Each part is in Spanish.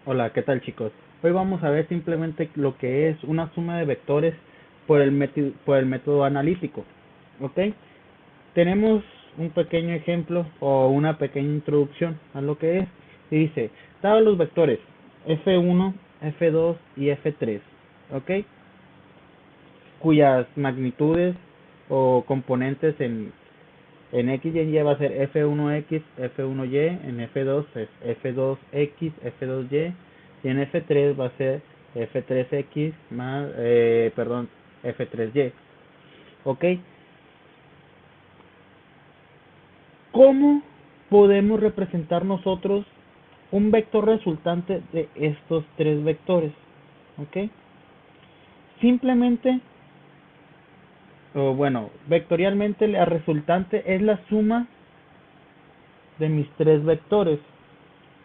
Hola, ¿qué tal chicos? Hoy vamos a ver simplemente lo que es una suma de vectores por el método analítico. ¿Ok? Tenemos un pequeño ejemplo o una pequeña introducción a lo que es. Y dice, dados los vectores f1, f2 y f3, ¿ok? Cuyas magnitudes o componentes en X y en Y va a ser F1X, F1Y, en F2 es F2X, F2Y, y en F3 va a ser F3X más, perdón, F3Y. ¿Ok? ¿Cómo podemos representar nosotros un vector resultante de estos tres vectores? ¿Ok? Simplemente, o bueno, vectorialmente la resultante es la suma de mis tres vectores,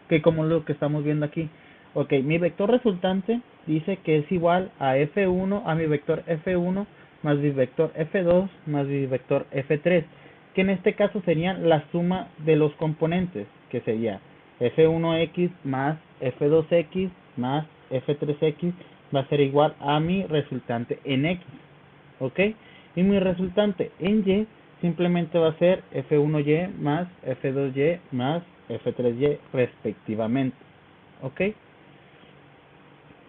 que como lo que estamos viendo aquí. Ok, mi vector resultante dice que es igual a F1, a mi vector F1 más mi vector F2 más mi vector F3, que en este caso serían la suma de los componentes, que sería F1X más F2X más F3X va a ser igual a mi resultante en X. ¿Ok? Y mi resultante en Y simplemente va a ser F1Y más F2Y más F3Y respectivamente. ¿Ok?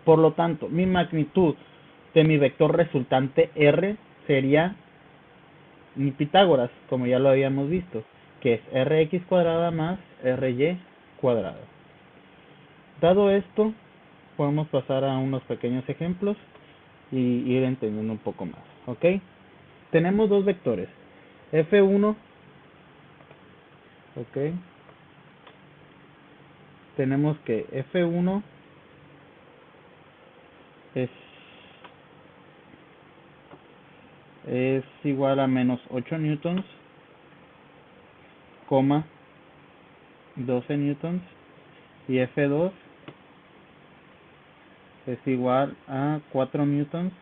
Por lo tanto, mi magnitud de mi vector resultante R sería mi Pitágoras, como ya lo habíamos visto, que es Rx cuadrada más Ry cuadrada. Dado esto, podemos pasar a unos pequeños ejemplos y ir entendiendo un poco más. ¿Ok? Tenemos dos vectores, F1, ok, tenemos que F1 es, es igual a menos 8 newtons, coma 12 newtons, y F2 es igual a 4 newtons,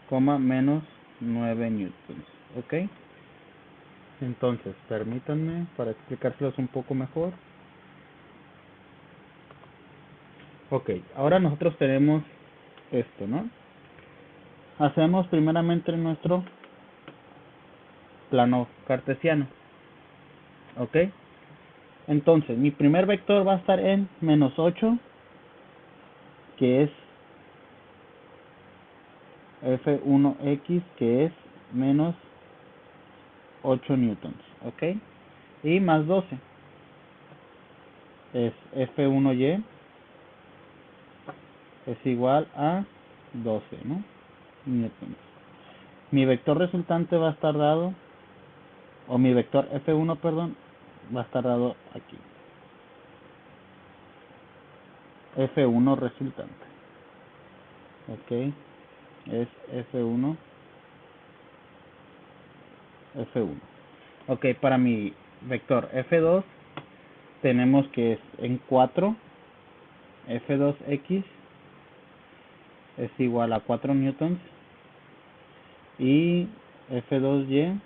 coma menos 9 newtons, ok. Entonces, permítanme para explicárselos un poco mejor. Ok, ahora nosotros tenemos esto, ¿no? Hacemos primeramente nuestro plano cartesiano, ok. Entonces, mi primer vector va a estar en menos 8, que es F1X, que es menos 8 newtons, ¿ok? Y más 12 es F1Y, es igual a 12, ¿no? Newtons. Mi vector resultante va a estar dado, o mi vector F1, perdón, va a estar dado aquí. F1 resultante, ¿ok? Es F1, F1. Ok, para mi vector F2 tenemos que es en 4, F2X es igual a 4 newtons y F2Y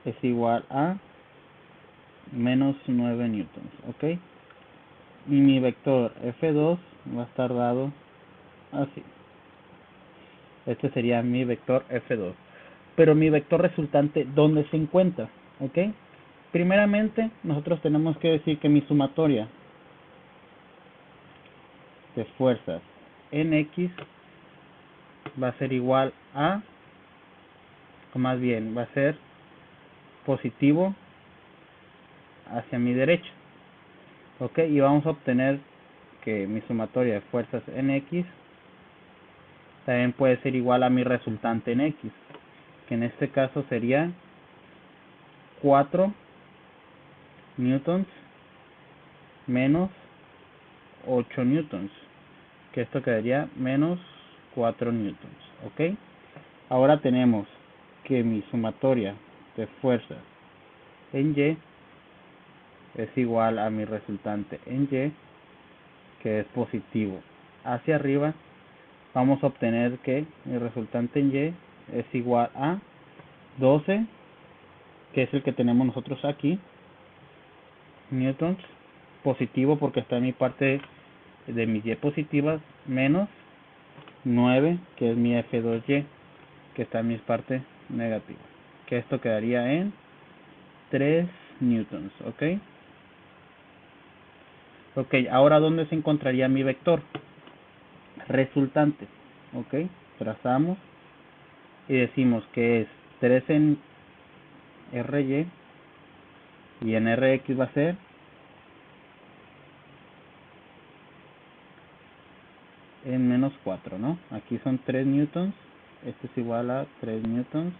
es igual a menos 9 newtons, ¿ok? Y mi vector F2 va a estar dado así. Este sería mi vector F2. Pero mi vector resultante, ¿dónde se encuentra? ¿Ok? Primeramente, nosotros tenemos que decir que mi sumatoria de fuerzas en X va a ser igual a, o más bien, va a ser positivo hacia mi derecha. ¿Ok? Y vamos a obtener que mi sumatoria de fuerzas en X también puede ser igual a mi resultante en X, que en este caso sería 4 newtons menos 8 newtons, que esto quedaría menos 4 newtons, ¿ok? Ahora tenemos que mi sumatoria de fuerzas en Y es igual a mi resultante en Y, que es positivo hacia arriba. Vamos a obtener que mi resultante en Y es igual a 12, que es el que tenemos nosotros aquí, newtons, positivo porque está en mi parte de mis y positivas, menos 9, que es mi F2y, que está en mi parte negativa, que esto quedaría en 3 newtons, ¿ok? Ok, ahora ¿dónde se encontraría mi vector resultante? Ok, trazamos y decimos que es 3 en RY y en RX va a ser en menos 4, ¿no? Aquí son 3 newtons, este es igual a 3 newtons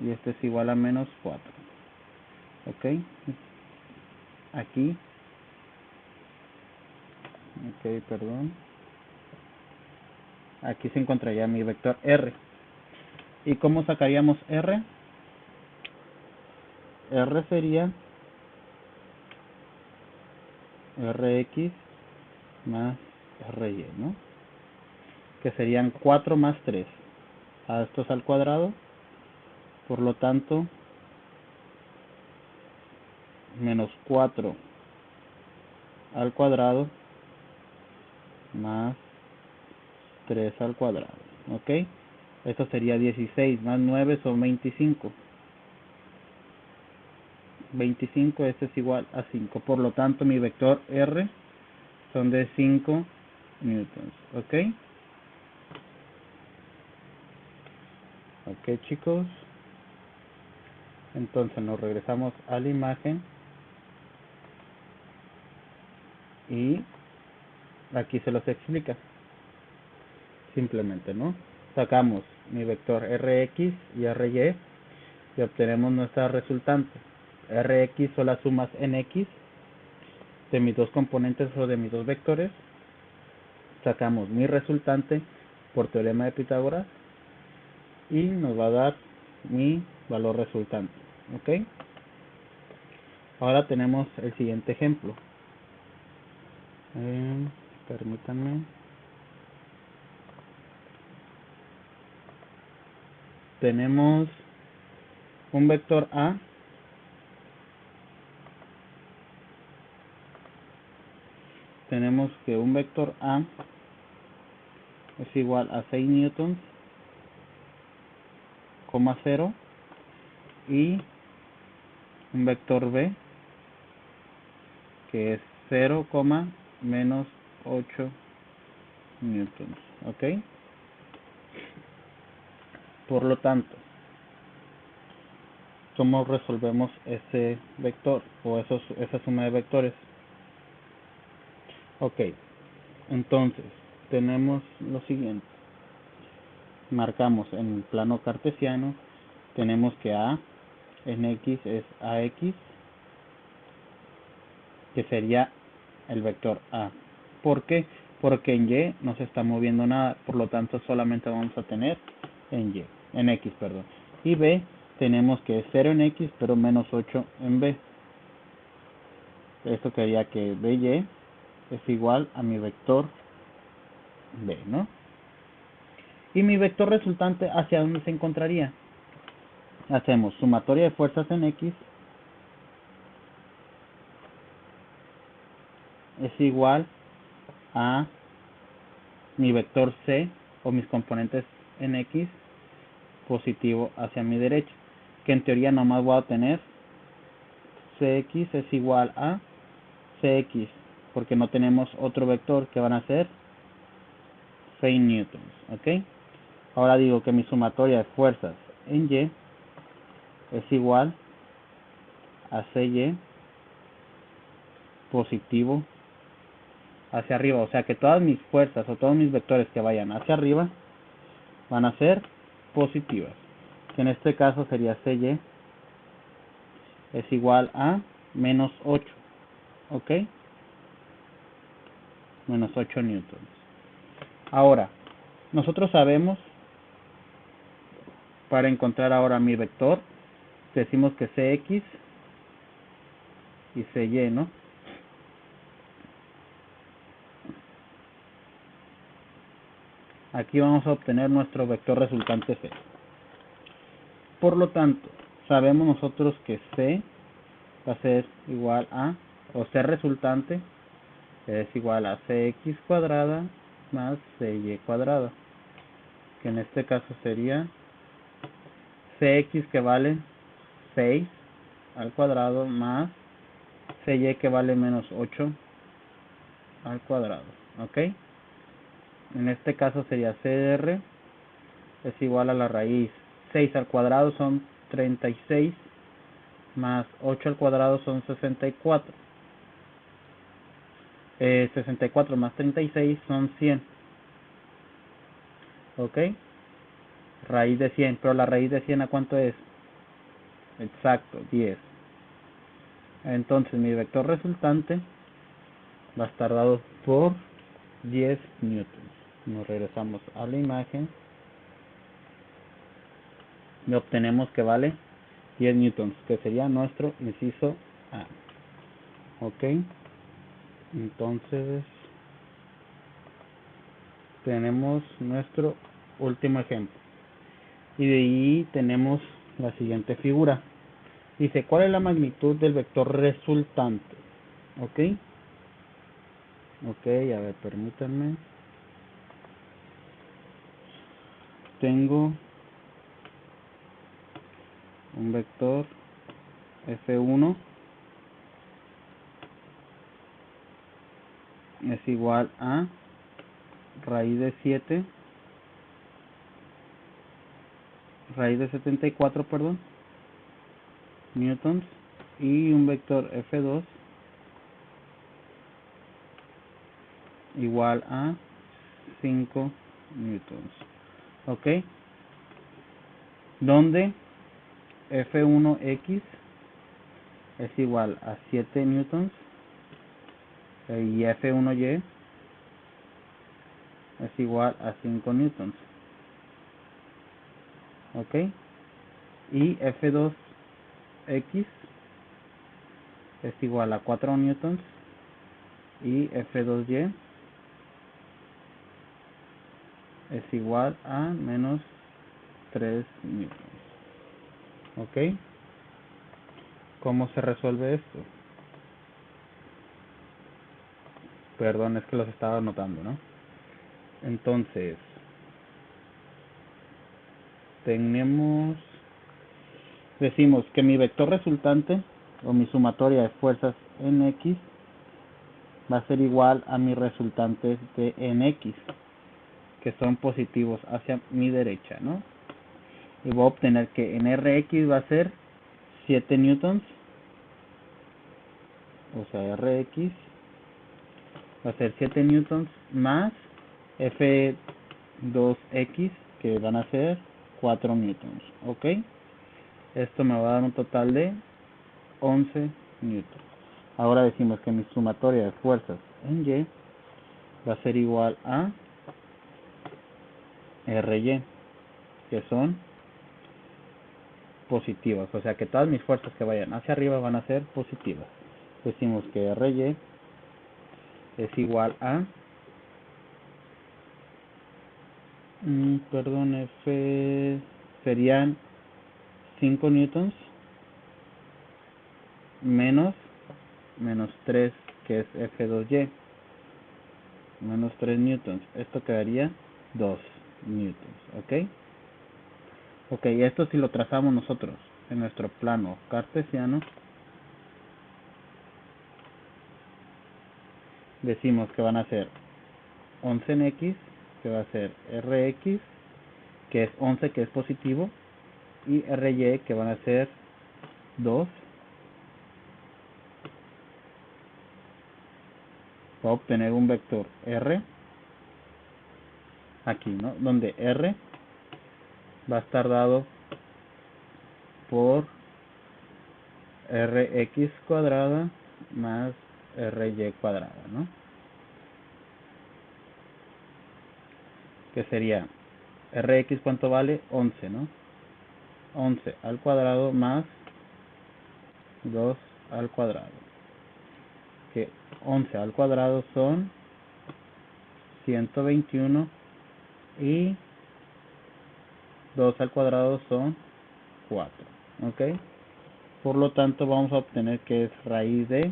y este es igual a menos 4. Ok, aquí, ok, perdón, aquí se encontraría mi vector R. ¿Y cómo sacaríamos R? R sería Rx más Ry, ¿no? Que serían 4 más 3. A estos al cuadrado, por lo tanto, menos 4 al cuadrado más 3 al cuadrado, ¿ok? Esto sería 16 más 9 son 25. 25, este es igual a 5. Por lo tanto, mi vector R son de 5 newtons, ¿ok? Ok, chicos. Entonces nos regresamos a la imagen y aquí se los explica. Simplemente, ¿no? Sacamos mi vector Rx y Ry y obtenemos nuestra resultante. Rx son las sumas en x de mis dos componentes o de mis dos vectores. Sacamos mi resultante por teorema de Pitágoras y nos va a dar mi valor resultante. ¿Ok? Ahora tenemos el siguiente ejemplo. Permítanme. Tenemos un vector A tenemos que un vector A es igual a 6 newtons, 0, y un vector B que es 0, menos 8 newtons, ¿ok? Por lo tanto, ¿cómo resolvemos ese vector o esa suma de vectores? Ok, entonces tenemos lo siguiente. Marcamos en el plano cartesiano, tenemos que A en X es AX, que sería el vector A. ¿Por qué? Porque en Y no se está moviendo nada, por lo tanto solamente vamos a tener en X, perdón. Y B tenemos que es 0 en X, pero menos 8 en B. Esto quería que BY es igual a mi vector B, ¿no? Y mi vector resultante, ¿hacia dónde se encontraría? Hacemos sumatoria de fuerzas en X es igual a mi vector C o mis componentes en X positivo hacia mi derecha, que en teoría nomás voy a tener Cx es igual a Cx, porque no tenemos otro vector que van a ser 6 newtons, ¿ok? Ahora digo que mi sumatoria de fuerzas en Y es igual a Cy positivo hacia arriba, o sea que todas mis fuerzas o todos mis vectores que vayan hacia arriba van a ser positivas, que en este caso sería Cy es igual a menos 8, ¿ok? Menos 8 newtons. Ahora, nosotros sabemos, para encontrar ahora mi vector, decimos que Cx y Cy, ¿no? Aquí vamos a obtener nuestro vector resultante C. Por lo tanto, sabemos nosotros que C va a ser igual a, o C resultante es igual a CX cuadrada más CY cuadrada, que en este caso sería CX que vale 6 al cuadrado más CY que vale menos 8 al cuadrado, ¿ok? En este caso sería CR es igual a la raíz 6 al cuadrado son 36 más 8 al cuadrado son 64. 64 más 36 son 100. ¿Ok? Raíz de 100. Pero la raíz de 100 ¿a cuánto es? Exacto, 10. Entonces mi vector resultante va a estar dado por 10 newtons. Nos regresamos a la imagen y obtenemos que vale 10 newtons, que sería nuestro inciso A. ¿Ok? Entonces tenemos nuestro último ejemplo. Y de ahí tenemos la siguiente figura. Dice, ¿cuál es la magnitud del vector resultante? ¿Ok? Ok, a ver, permítanme. Tengo un vector F1 es igual a raíz de 7, raíz de 74, perdón, newtons, y un vector F2 igual a 5 newtons. ¿Ok? Donde F1X es igual a 7 newtons y F1Y es igual a 5 newtons. ¿Ok? Y F2X es igual a 4 newtons y F2Y es igual a menos 3 newtons. ¿Ok? ¿Cómo se resuelve esto? Perdón, es que los estaba anotando, ¿no? Entonces, decimos que mi vector resultante o mi sumatoria de fuerzas en X va a ser igual a mis resultantes de en X, que son positivos hacia mi derecha, ¿no? Y voy a obtener que en Rx va a ser 7 newtons, o sea, Rx va a ser 7 newtons más F2X, que van a ser 4 newtons, ¿ok? Esto me va a dar un total de 11 newtons. Ahora decimos que mi sumatoria de fuerzas en Y va a ser igual a Ry, que son positivas, o sea que todas mis fuerzas que vayan hacia arriba van a ser positivas. Decimos que Ry es igual a F serían 5 newtons menos 3, que es F2Y, menos 3 newtons. Esto quedaría 2 newtons, ¿ok? Ok, esto si lo trazamos nosotros en nuestro plano cartesiano, decimos que van a ser 11 en X, que va a ser Rx, que es 11, que es positivo, y Ry, que van a ser 2. Va a obtener un vector R aquí, ¿no? Donde R va a estar dado por Rx cuadrada más Ry cuadrada, ¿no? Que sería Rx, ¿cuánto vale? 11, ¿no? 11 al cuadrado más 2 al cuadrado. Que 11 al cuadrado son 121 y 2 al cuadrado son 4. ¿Ok? Por lo tanto, vamos a obtener que es raíz de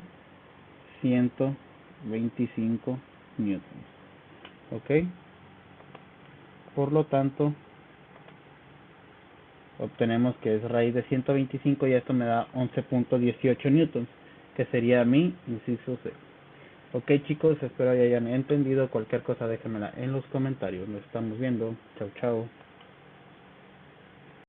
125 newtons. ¿Ok? Por lo tanto, obtenemos que es raíz de 125 y esto me da 11.18 newtons, que sería mi inciso C. Ok, chicos, espero que hayan entendido. Cualquier cosa déjenmela en los comentarios. Nos estamos viendo. Chao, chao.